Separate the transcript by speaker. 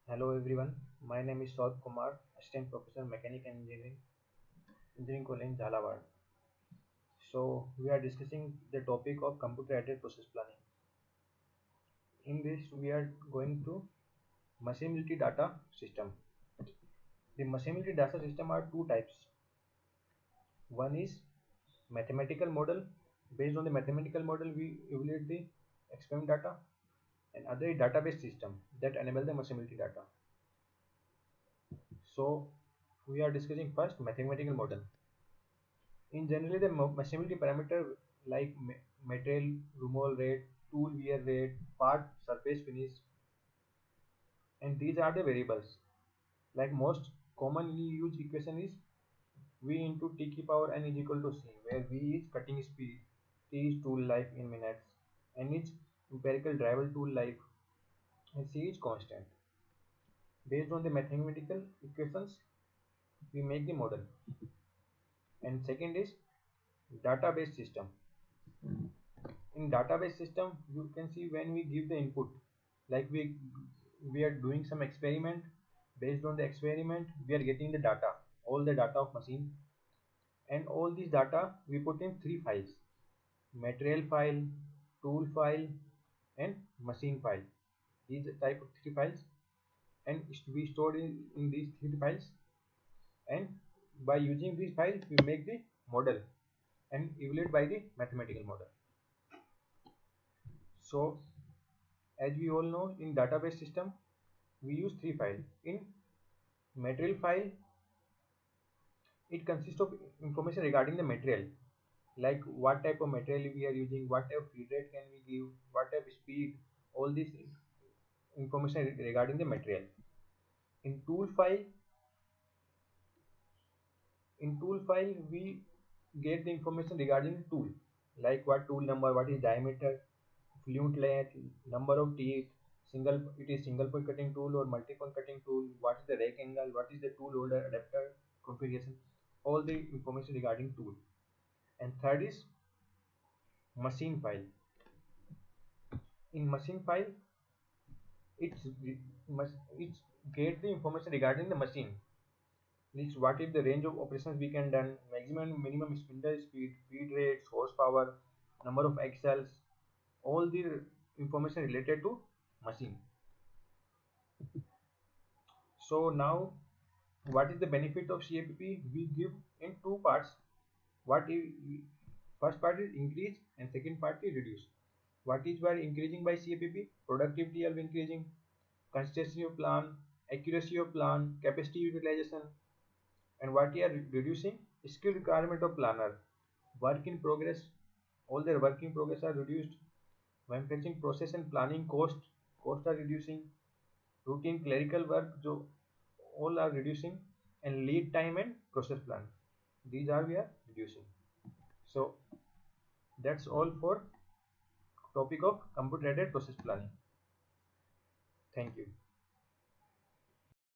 Speaker 1: Hello everyone, my name is Saud Kumar, Assistant Professor Mechanical Engineering College Jhalawad. So we are discussing the topic of computer-aided process planning. In this we are going to machinability data system. The machinability data system are two types. One is mathematical model. Based on the mathematical model we evaluate the experiment data, and other is database system that enable the machinability data. So we are discussing first mathematical model. In generally, the machinability parameter like material removal rate, tool wear rate, part surface finish, and these are the variables. Like most commonly used equation is V into T की power n is equal to C, where V is cutting speed, T is tool life in minutes, N is empirical drivable tool life, and C is constant. Based on the mathematical equations, we make the model. And second is database system. In database system you can see when we give the input, like we are doing some experiment. Based on the experiment we are getting the data, all the data of machine, and all these data we put in three files: material file, tool file, and machine file. These type of three files, and we stored in these three files, and by using these files we make the model and evaluate by the mathematical model. So as we all know, in database system we use three files. In material file, it consists of information regarding the material, like what type of material we are using, what type of feed rate can we give, what type of speed, all this information regarding the material. In tool file, we get the information regarding the tool, like what tool number, what is diameter, flute length, number of teeth, it is single point cutting tool or multi point cutting tool, what is the rake angle, what is the tool holder adapter configuration, all the information regarding tool. And third is machine file. In machine file, it's get the information regarding the machine. It's what is the range of operations we can done, maximum and minimum spindle speed, feed rates, horsepower, number of axles, all the information related to machine. So now, what is the benefit of CAPP? We give in two parts. What is first part is increase and second part is reduce. What is by increasing by CAPP? Productivity will be increasing, consistency of plan, accuracy of plan, capacity utilization, and what we are reducing? Skill requirement of planner, work in progress. All their work in progress are reduced. Manufacturing process and planning cost are reducing. Routine clerical work, जो all are reducing, and lead time and process plan, these are we are reducing. So that's all for topic of computer aided process planning. Thank you.